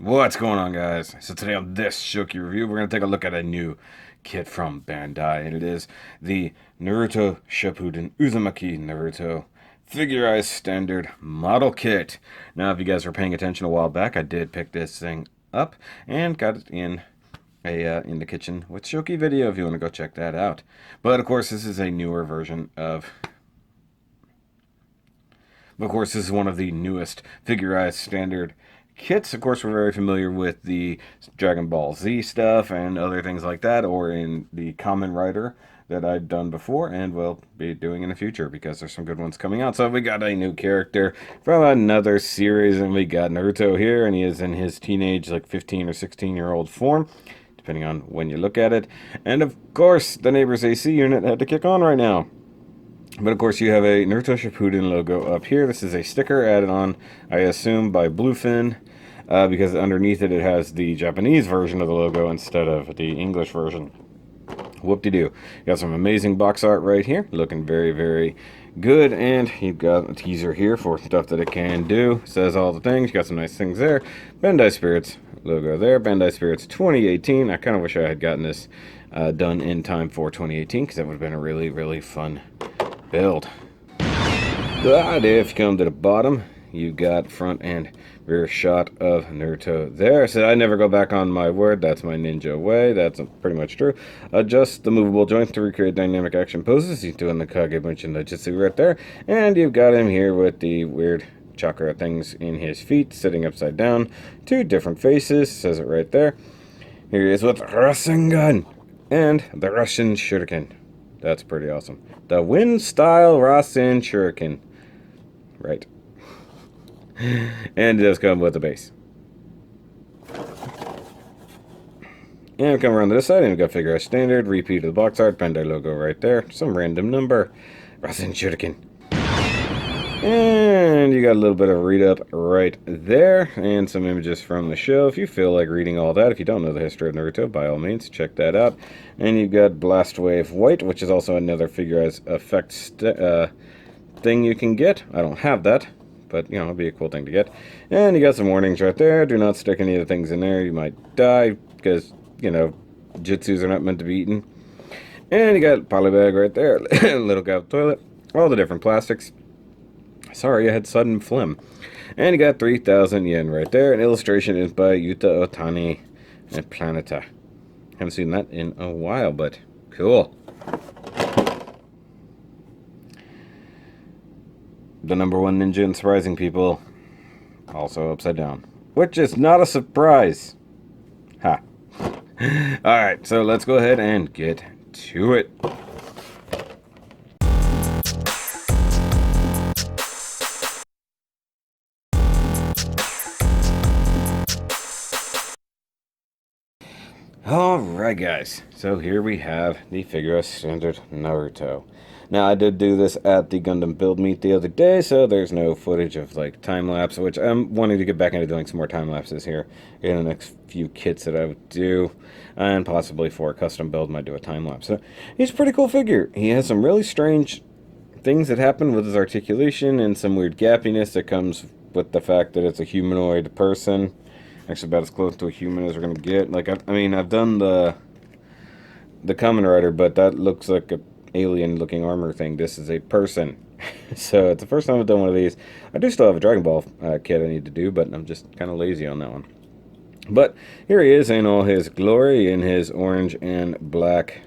What's going on, guys? So today on this Shoky review, we're going to take a look at a new kit from Bandai, and it is the Naruto Shippuden Uzumaki Naruto Figurized Standard Model Kit. Now, if you guys were paying attention a while back, I did pick this thing up and got it in the kitchen with Shoky video if you want to go check that out. But of course, this is a newer version of... Of course, this is one of the newest Figurized Standard kits. Of course, we're very familiar with the Dragon Ball Z stuff and other things like that, or in the Kamen Rider that I've done before and will be doing in the future because there's some good ones coming out. So we got a new character from another series, and we got Naruto here, and he is in his teenage, like 15 or 16-year-old form, depending on when you look at it. And of course, the neighbor's AC unit had to kick on right now. But of course, you have a Naruto Shippuden logo up here. This is a sticker added on, I assume, by Bluefin, because underneath it, it has the Japanese version of the logo instead of the English version. Whoop-de-doo. Got some amazing box art right here, looking very, very good. And you've got a teaser here for stuff that it can do. Says all the things. You got some nice things there. Bandai Spirits logo there. Bandai Spirits 2018. I kind of wish I had gotten this done in time for 2018, because that would have been a really, really fun build. The idea, if you come to the bottom, you got front and rear shot of Naruto there. So I never go back on my word. That's my ninja way. That's pretty much true. Adjust the movable joints to recreate dynamic action poses. He's doing the Kagebunshi no Jutsu right there. And you've got him here with the weird chakra things in his feet, sitting upside down. Two different faces. Says it right there. Here he is with Rasengan and the Rasenshuriken. That's pretty awesome. The wind style Rasenshuriken. Right. And it does come with a base. And we come around to this side, and we've got Figurized Standard, repeat of the box art, Bandai logo right there, some random number, Rasenshuriken. And you got a little bit of read up right there, and some images from the show. If you feel like reading all that, if you don't know the history of Naruto, by all means, check that out. And you've got Blast Wave White, which is also another Figurized effect thing you can get. I don't have that, but, you know, it'd be a cool thing to get. And you got some warnings right there. Do not stick any of the things in there. You might die, because, you know, jutsus are not meant to be eaten. And you got polybag right there. Little guy with toilet. All the different plastics. Sorry, I had sudden phlegm. And you got 3,000 yen right there. An illustration is by Yuta Otani and Planeta. Haven't seen that in a while, but cool. The #1 ninja in surprising people, also upside down, which is not a surprise. Ha. Alright, so let's go ahead and get to it. Alright guys, so here we have the Figurized Standard Naruto. Now I did do this at the Gundam Build Meet the other day, so there's no footage of like time-lapse, which I'm wanting to get back into doing some more time-lapses here in the next few kits that I would do, and possibly for a custom build might do a time-lapse. So he's a pretty cool figure. He has some really strange things that happen with his articulation and some weird gappiness that comes with the fact that it's a humanoid person. Actually, about as close to a human as we're gonna get. Like, I mean, I've done the Kamen Rider, but that looks like a alien-looking armor thing. This is a person, so it's the first time I've done one of these. I do still have a Dragon Ball kit I need to do, but I'm just kind of lazy on that one. But here he is in all his glory, in his orange and black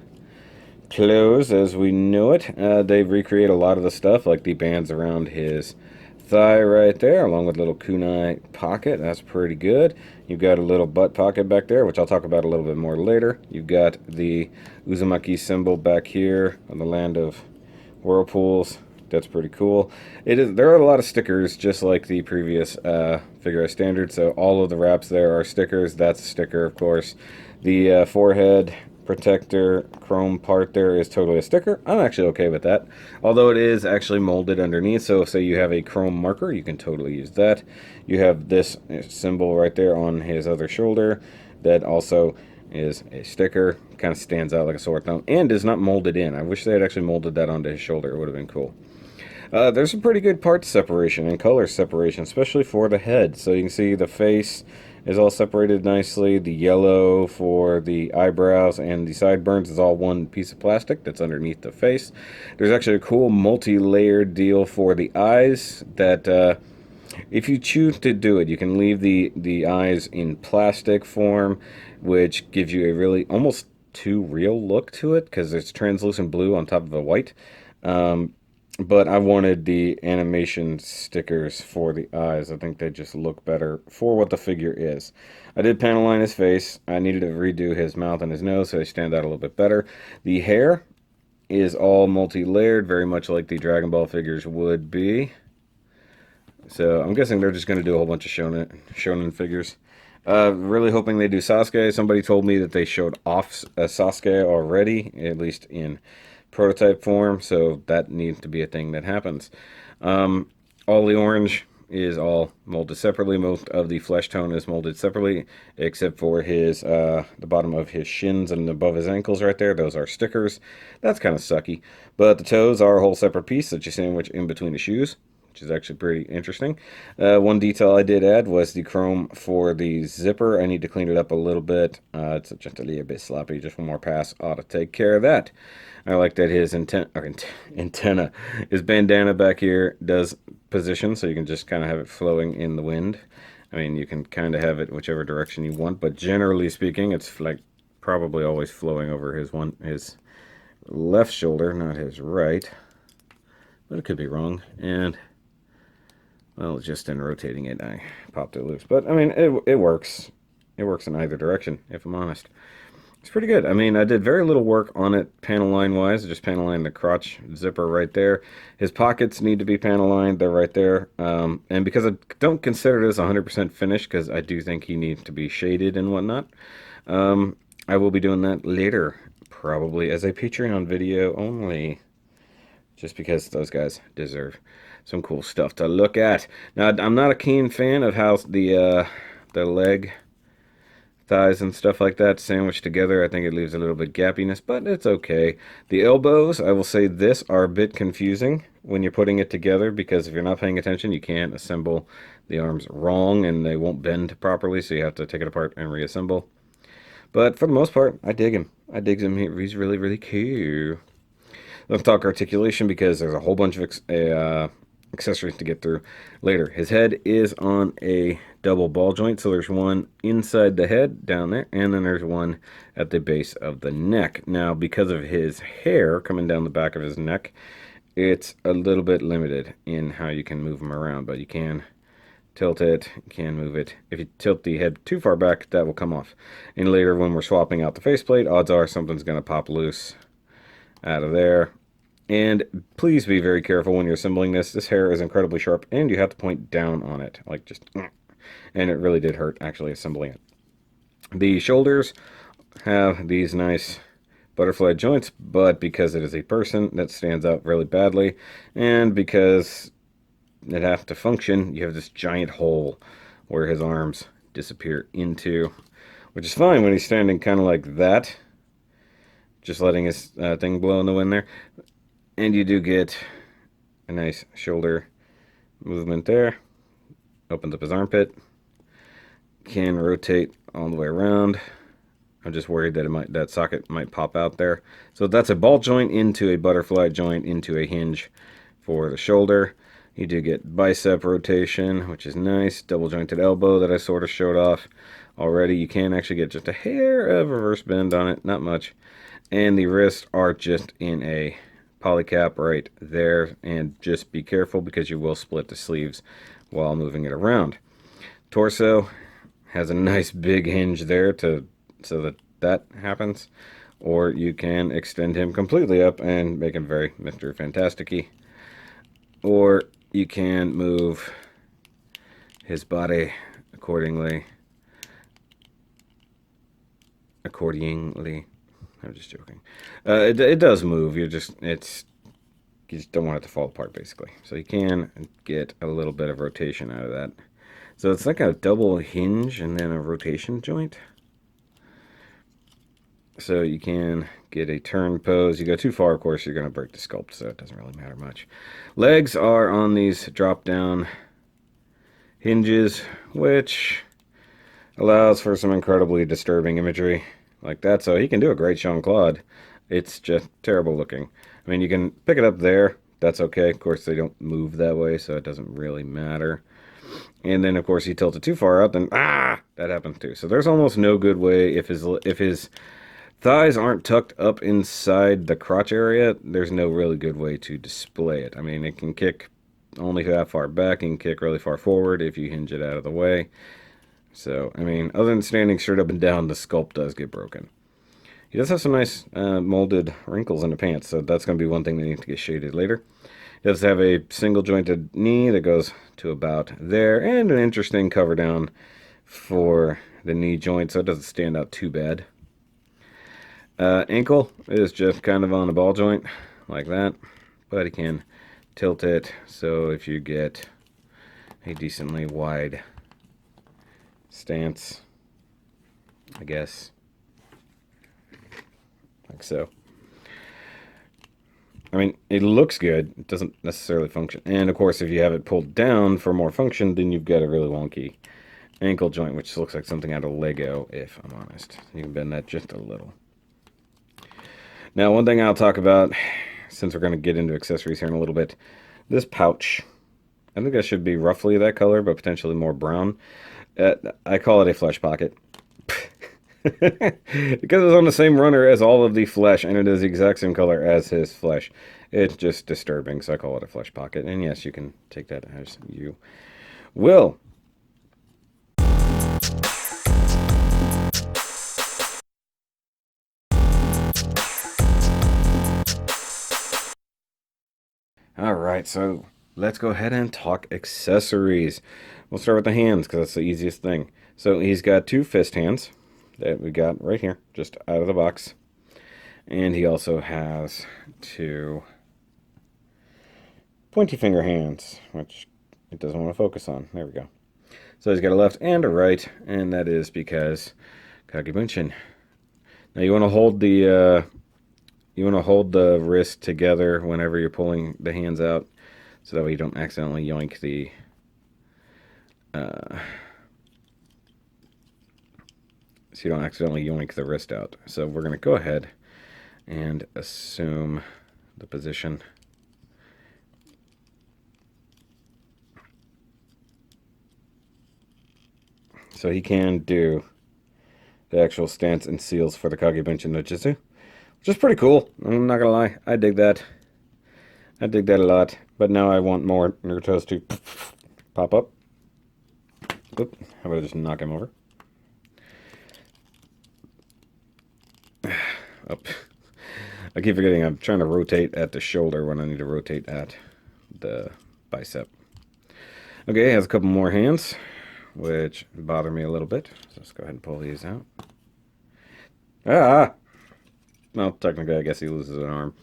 clothes as we know it. They recreate a lot of the stuff, like the bands around his thigh right there, along with a little kunai pocket. That's pretty good. You've got a little butt pocket back there, which I'll talk about a little bit more later. You've got the Uzumaki symbol back here on the land of whirlpools. That's pretty cool. There are a lot of stickers, just like the previous Figurized Standard, so all of the wraps there are stickers. That's a sticker, of course. The forehead protector chrome part there is totally a sticker. I'm actually okay with that, although it is actually molded underneath, so say you have a chrome marker, you can totally use that. You have this symbol right there on his other shoulder that also is a sticker, kind of stands out like a sore thumb, and is not molded in. I wish they had actually molded that onto his shoulder. It would have been cool. There's some pretty good part separation and color separation, especially for the head. So you can see the face is all separated nicely. The yellow for the eyebrows and the sideburns is all one piece of plastic that's underneath the face. There's actually a cool multi-layered deal for the eyes that if you choose to do it, you can leave the eyes in plastic form, which gives you a really almost too real look to it because it's translucent blue on top of the white. But I wanted the animation stickers for the eyes. I think they just look better for what the figure is. I did panel line his face. I needed to redo his mouth and his nose so they stand out a little bit better. The hair is all multi-layered, very much like the Dragon Ball figures would be. So I'm guessing they're just going to do a whole bunch of shonen figures. Really hoping they do Sasuke. Somebody told me that they showed off Sasuke already, at least in prototype form, so that needs to be a thing that happens. All the orange is all molded separately. Most of the flesh tone is molded separately, except for his the bottom of his shins and above his ankles right there. Those are stickers. That's kind of sucky. But the toes are a whole separate piece that you sandwich in between the shoes, which is actually pretty interesting. One detail I did add was the chrome for the zipper. I need to clean it up a little bit. It's just a little bit sloppy. Just one more pass ought to take care of that. I like that his antenna, his bandana back here does position, so you can just kind of have it flowing in the wind. I mean, you can kind of have it whichever direction you want, but generally speaking, it's like probably always flowing over his left shoulder, not his right. But it could be wrong, and well, just in rotating it, I popped it loose. But I mean, it works. It works in either direction, if I'm honest. It's pretty good. I mean, I did very little work on it panel line wise. Just panel lined the crotch zipper right there. His pockets need to be panel lined. They're right there. And because I don't consider this 100% finished, because I do think he needs to be shaded and whatnot, I will be doing that later, probably as a Patreon video only. Just because those guys deserve some cool stuff to look at. Now, I'm not a keen fan of how the leg, thighs and stuff like that sandwiched together. I think it leaves a little bit gappiness, but it's okay. The elbows, I will say this, are a bit confusing when you're putting it together, because if you're not paying attention, you can't assemble the arms wrong and they won't bend properly, so you have to take it apart and reassemble. But for the most part, I dig him. I dig him. He's really, really cool. Let's talk articulation, because there's a whole bunch of accessories to get through later. His head is on a double ball joint, so there's one inside the head down there, and then there's one at the base of the neck. Now, because of his hair coming down the back of his neck, it's a little bit limited in how you can move him around, but you can tilt it, you can move it. If you tilt the head too far back, that will come off. And later, when we're swapping out the faceplate, odds are something's going to pop loose out of there. And please be very careful when you're assembling this. This hair is incredibly sharp, and you have to point down on it, like just, and it really did hurt actually assembling it. The shoulders have these nice butterfly joints, but because it is a person, that stands out really badly, and because it has to function, you have this giant hole where his arms disappear into, which is fine when he's standing kind of like that, just letting his thing blow in the wind there. And you do get a nice shoulder movement there. Opens up his armpit. Can rotate all the way around. I'm just worried that that socket might pop out there. So that's a ball joint into a butterfly joint into a hinge for the shoulder. You do get bicep rotation, which is nice. Double jointed elbow that I sort of showed off already. You can actually get just a hair of reverse bend on it, not much. And the wrists are just in a polycap right there, and just be careful because you will split the sleeves while moving it around. Torso has a nice big hinge there so that happens, or you can extend him completely up and make him very Mr. Fantastic-y, or you can move his body accordingly. I'm just joking. It does move. You just don't want it to fall apart, basically. So you can get a little bit of rotation out of that. So it's like a double hinge and then a rotation joint. So you can get a turn pose. You go too far, of course, you're going to break the sculpt, so it doesn't really matter much. Legs are on these drop-down hinges, which allows for some incredibly disturbing imagery like that. So he can do a great Jean-Claude. It's just terrible looking. I mean, you can pick it up there. That's okay. Of course, they don't move that way, so it doesn't really matter. And then, of course, he tilted too far out, then that happens too. So there's almost no good way if his thighs aren't tucked up inside the crotch area. There's no really good way to display it. I mean, it can kick only that far back and kick really far forward if you hinge it out of the way. So, I mean, other than standing straight up and down, the sculpt does get broken. He does have some nice molded wrinkles in the pants, so that's going to be one thing that needs to get shaded later. He does have a single jointed knee that goes to about there, and an interesting cover down for the knee joint, so it doesn't stand out too bad. Ankle is just kind of on a ball joint, like that, but he can tilt it, so if you get a decently wide stance, I guess, like so. I mean, it looks good. It doesn't necessarily function. And, of course, if you have it pulled down for more function, then you've got a really wonky ankle joint, which looks like something out of Lego, if I'm honest. You can bend that just a little. Now, one thing I'll talk about, since we're going to get into accessories here in a little bit, this pouch. I think that should be roughly that color, but potentially more brown. I call it a flesh pocket. Because it's on the same runner as all of the flesh, and it is the exact same color as his flesh. It's just disturbing, so I call it a flesh pocket. And yes, you can take that as you will. Alright, so let's go ahead and talk accessories. We'll start with the hands, because that's the easiest thing. So he's got two fist hands that we got right here, just out of the box. And he also has two pointy finger hands, which it doesn't want to focus on. There we go. So he's got a left and a right, and that is because Kagebunshin. Now you want to hold the wrist together whenever you're pulling the hands out, so that way you don't accidentally yoink the wrist out. So we're going to go ahead and assume the position. So he can do the actual stance and seals for the Kagebunshin no Jutsu, which is pretty cool. I'm not going to lie. I dig that. I dig that a lot. But now I want more Naruto's to pop up. Oop, how about I just knock him over? Up. I keep forgetting I'm trying to rotate at the shoulder when I need to rotate at the bicep. Okay, he has a couple more hands, which bother me a little bit. So let's go ahead and pull these out. Ah! Well, technically, I guess he loses an arm.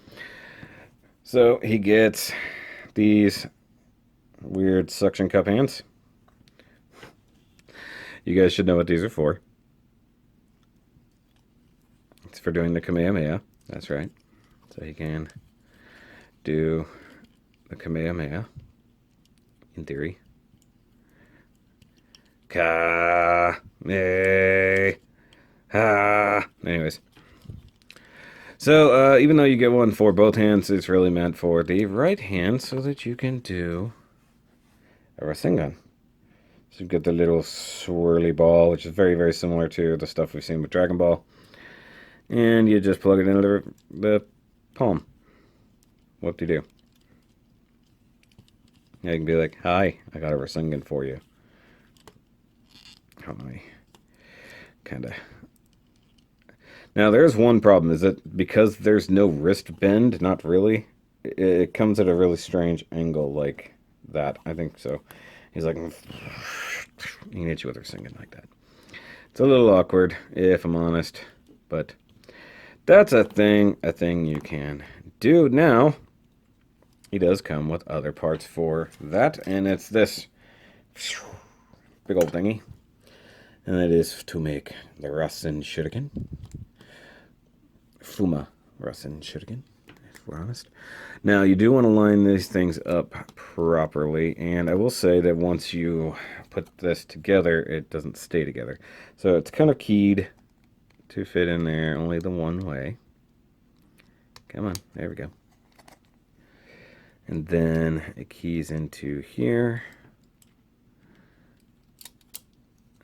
So he gets these weird suction cup hands. You guys should know what these are for. It's for doing the Kamehameha. That's right. So he can do the Kamehameha, in theory. Anyways. So, even though you get one for both hands, it's really meant for the right hand so that you can do a Rasengan. So you get the little swirly ball, which is very, very similar to the stuff we've seen with Dragon Ball. And you just plug it into the palm. Whoop-de-doo. Yeah, you can be like, hi, I got a Rasengan for you. How am I? Kind of. Now, there's one problem, is that because there's no wrist bend, not really, it comes at a really strange angle like that. I think so. He's like, he can hit you with a Rasengan like that. It's a little awkward, if I'm honest, but that's a thing you can do. Now, he does come with other parts for that, and it's this big old thingy, and it is to make the Rasenshuriken. Fuma Rasenshuriken. we're honest. Now, you do want to line these things up properly, and I will say that once you put this together, it doesn't stay together. So it's kind of keyed to fit in there only the one way. Come on, there we go. And then it keys into here.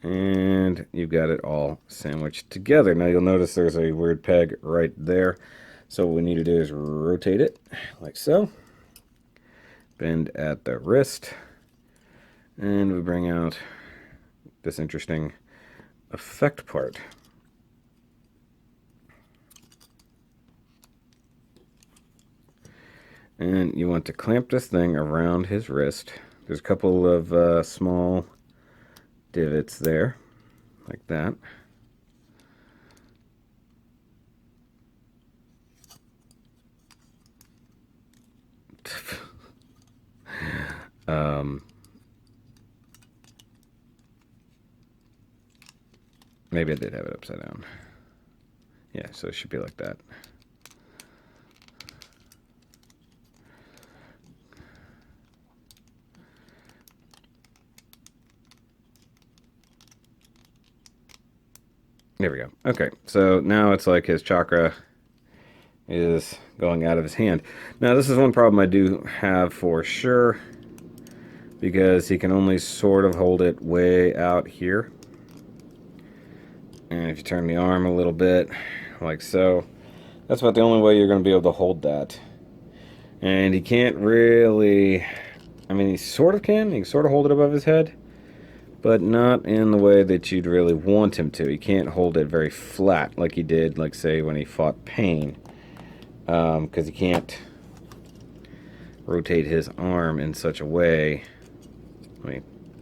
And you've got it all sandwiched together. Now you'll notice there's a weird peg right there. So what we need to do is rotate it like so. Bend at the wrist. And we bring out this interesting effect part. And you want to clamp this thing around his wrist. There's a couple of small divots there, like that. Maybe I did have it upside down. Yeah, so it should be like that. There we go. Okay, so now it's like his chakra is going out of his hand. Now, this is one problem I do have for sure, because he can only sort of hold it way out here. And if you turn the arm a little bit, like so, that's about the only way you're going to be able to hold that. And he can't really, I mean, he sort of can sort of hold it above his head, but not in the way that you'd really want him to. He can't hold it very flat like he did, like, say, when he fought Pain. Because he can't rotate his arm in such a way. Let me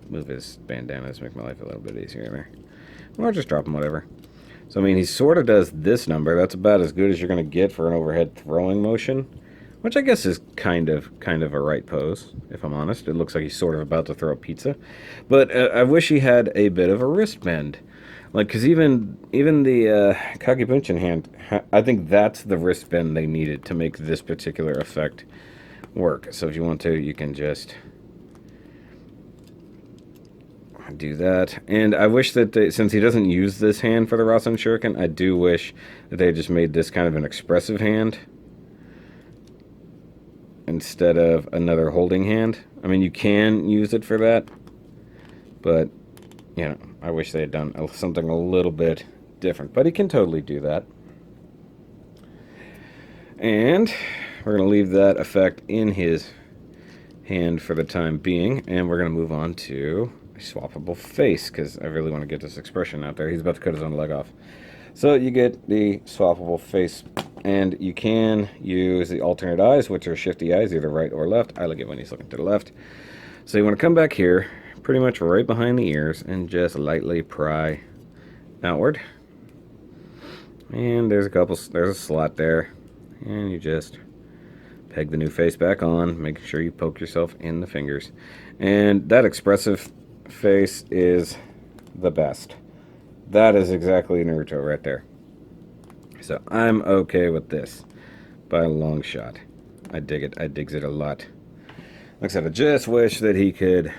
move his bandanas, make my life a little bit easier there. Or just drop him, whatever. So, I mean, he sort of does this number. That's about as good as you're going to get for an overhead throwing motion, which I guess is kind of a right pose, if I'm honest. It looks like he's sort of about to throw a pizza. But I wish he had a bit of a wrist bend. Like, because even the Kagebunshin hand, I think that's the wrist bend they needed to make this particular effect work. So if you want to, you can just do that. And I wish that they, since he doesn't use this hand for the Rasenshuriken, I do wish that they just made this kind of an expressive hand instead of another holding hand. I mean, you can use it for that, but, you know, I wish they had done something a little bit different. But he can totally do that. And we're going to leave that effect in his hand for the time being, and we're going to move on to a swappable face, because I really want to get this expression out there. He's about to cut his own leg off. So you get the swappable face, and you can use the alternate eyes, which are shifty eyes, either right or left. I like it when he's looking to the left. So you want to come back here, pretty much right behind the ears, and just lightly pry outward. And there's a slot there, and you just peg the new face back on, making sure you poke yourself in the fingers. And that expressive face is the best. That is exactly Naruto right there. So I'm okay with this by a long shot. I dig it. I digs it a lot. Like I said, I just wish that he could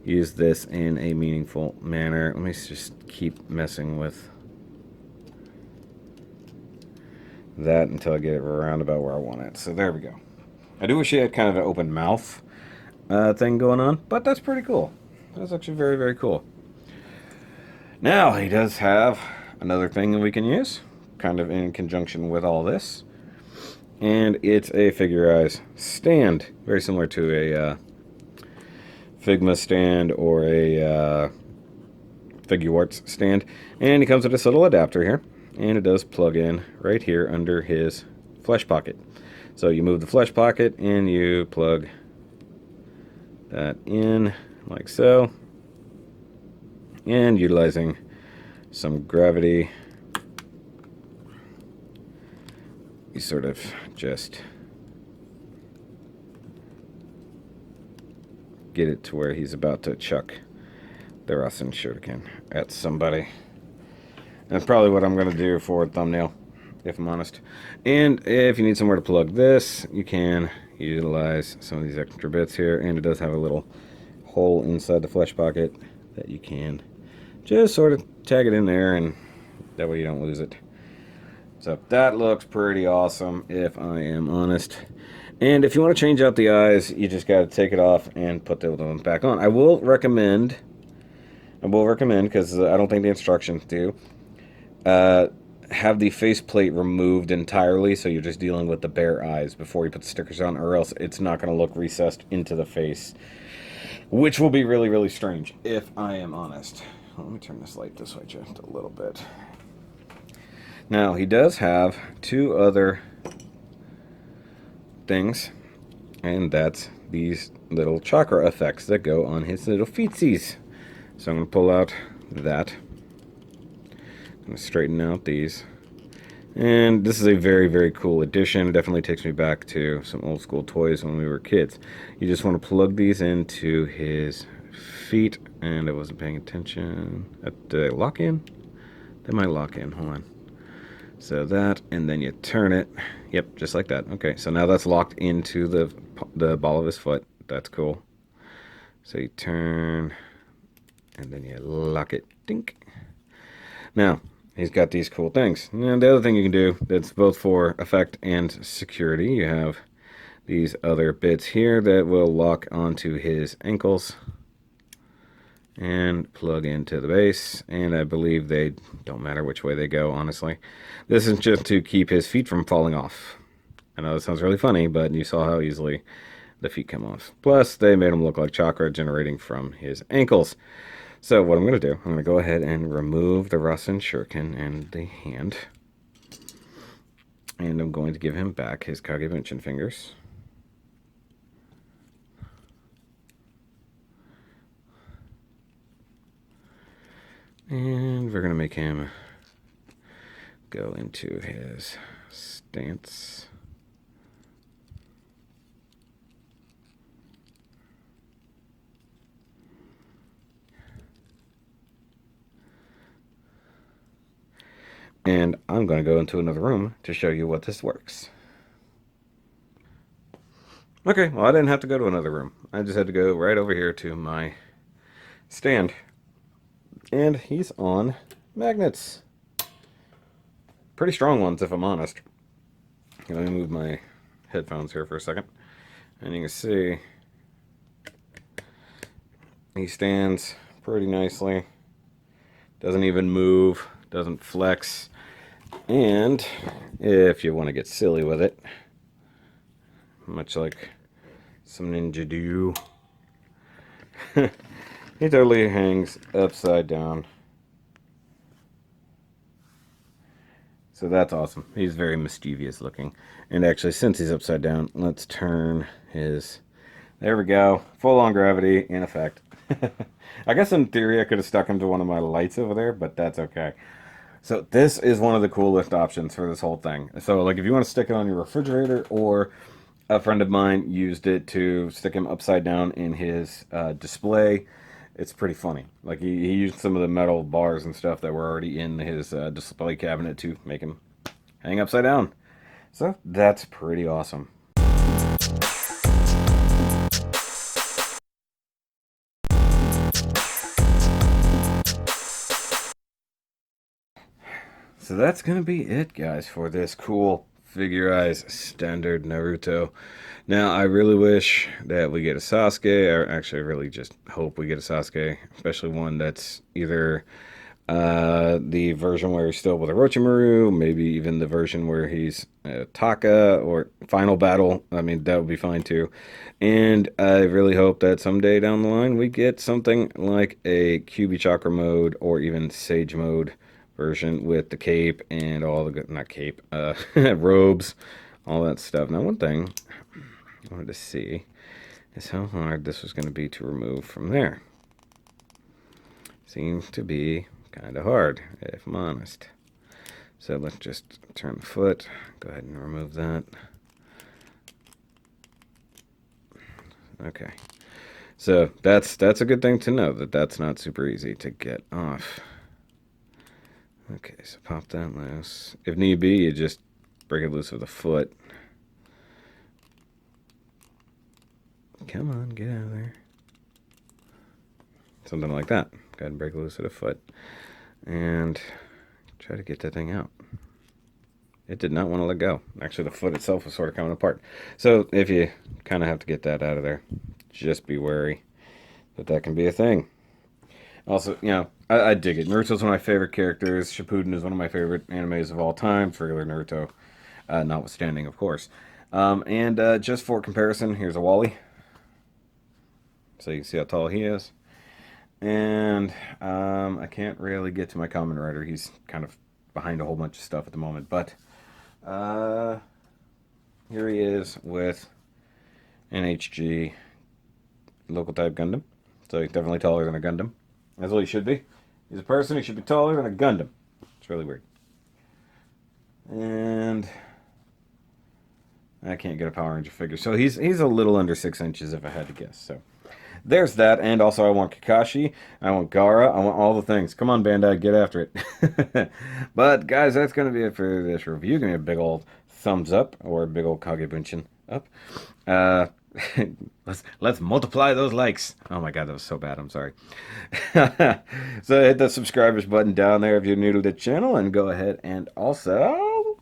use this in a meaningful manner. Let me just keep messing with that until I get it around about where I want it. So there we go. I do wish he had kind of an open mouth thing going on, but that's pretty cool. That's actually very, very cool. Now, he does have another thing that we can use, kind of in conjunction with all this, and it's a figure eyes stand, very similar to a Figma stand or a Figuarts stand, and he comes with this little adapter here, and it does plug in right here under his flesh pocket. So you move the flesh pocket and you plug that in like so, and utilizing some gravity, you sort of just get it to where he's about to chuck the Rasenshuriken at somebody. That's probably what I'm going to do for a thumbnail, if I'm honest. And if you need somewhere to plug this, you can utilize some of these extra bits here. And it does have a little hole inside the flesh pocket that you can just sort of tag it in there, and that way you don't lose it. So that looks pretty awesome, if I am honest. And if you want to change out the eyes, you just got to take it off and put the other one back on. I will recommend, because I don't think the instructions do, have the faceplate removed entirely, so you're just dealing with the bare eyes before you put the stickers on, or else it's not going to look recessed into the face, which will be really, really strange, if I am honest. Let me turn this light this way just a little bit. Now, he does have two other things, and that's these little chakra effects that go on his little feetsies. So I'm going to pull out that. I'm going to straighten out these. And this is a very, very cool addition. It definitely takes me back to some old school toys when we were kids. You just want to plug these into his feet, and I wasn't paying attention. Did they lock in? They might lock in. Hold on. So that, and then you turn it. Yep, just like that. Okay, so now that's locked into the ball of his foot. That's cool. So you turn, and then you lock it. Dink. Now, he's got these cool things. And the other thing you can do that's both for effect and security, you have these other bits here that will lock onto his ankles and plug into the base, and I believe they don't matter which way they go, honestly. This is just to keep his feet from falling off. I know that sounds really funny, but you saw how easily the feet come off. Plus, they made him look like chakra generating from his ankles. So what I'm going to do, I'm going to go ahead and remove the Rasenshuriken and the hand. And I'm going to give him back his Kagebunshin fingers. And we're going to make him go into his stance. And I'm going to go into another room to show you what this works. Okay, well, I didn't have to go to another room. I just had to go right over here to my stand. And he's on magnets. Pretty strong ones, if I'm honest. Let me move my headphones here for a second. And you can see he stands pretty nicely. Doesn't even move. Doesn't flex. And if you want to get silly with it, much like some ninja do, he totally hangs upside down. So that's awesome. He's very mischievous looking. And actually, since he's upside down, let's turn his... There we go. Full on gravity in effect. I guess in theory I could have stuck him to one of my lights over there, but that's okay. So this is one of the coolest options for this whole thing. So like if you want to stick it on your refrigerator, or a friend of mine used it to stick him upside down in his display. It's pretty funny. Like he used some of the metal bars and stuff that were already in his display cabinet to make him hang upside down. So that's pretty awesome. So that's going to be it, guys, for this cool figurized standard Naruto. Now, I really wish that we get a Sasuke, or actually I really just hope we get a Sasuke, especially one that's either the version where he's still with Orochimaru, maybe even the version where he's Taka, or Final Battle. I mean, that would be fine too. And I really hope that someday down the line we get something like a QB Chakra mode, or even Sage mode version with the cape and all the good, not cape, robes, all that stuff. Now, one thing I wanted to see is how hard this was going to be to remove from there. Seems to be kind of hard, if I'm honest. So let's just turn the foot, go ahead and remove that. Okay, so that's a good thing to know, that that's not super easy to get off. Okay, so pop that loose. If need be, you just break it loose with a foot. Come on, get out of there. Something like that. Go ahead and break it loose with a foot. And try to get that thing out. It did not want to let go. Actually, the foot itself was sort of coming apart. So if you kind of have to get that out of there, just be wary that can be a thing. Also, you know, I dig it. Naruto's one of my favorite characters. Shippuden is one of my favorite animes of all time. Regular Naruto, notwithstanding, of course. Just for comparison, here's a Wally. So you can see how tall he is. And I can't really get to my Kamen Rider. He's kind of behind a whole bunch of stuff at the moment. But here he is with NHG local type Gundam. So he's definitely taller than a Gundam. That's what he should be. He's a person, he should be taller than a Gundam. It's really weird. And I can't get a Power Ranger figure. So he's a little under 6 inches if I had to guess. So there's that. And also I want Kakashi. I want Gaara. I want all the things. Come on, Bandai, get after it. But guys, that's going to be it for this review. Give me a big old thumbs up or a big old Kagebunshin up. Let's multiply those likes. Oh my god, that was so bad. I'm sorry. So hit the subscribers button down there if you're new to the channel, and go ahead and also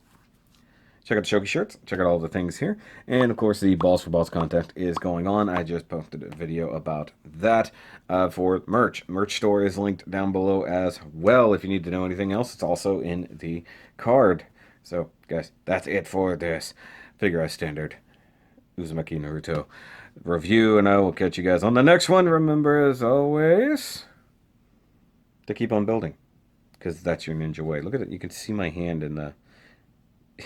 check out the Shoky shirts. Check out all the things here, and of course the Balls for Balls contest is going on. I just posted a video about that for merch. Merch store is linked down below as well. If you need to know anything else, it's also in the card. So guys, that's it for this Figure Out Standard Uzumaki Naruto review, and I will catch you guys on the next one. Remember, as always, to keep on building, because that's your ninja way. Look at it. You can see my hand in the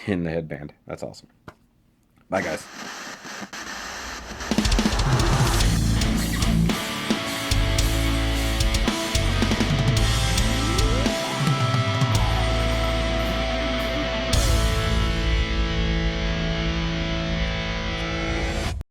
headband. That's awesome. Bye, guys.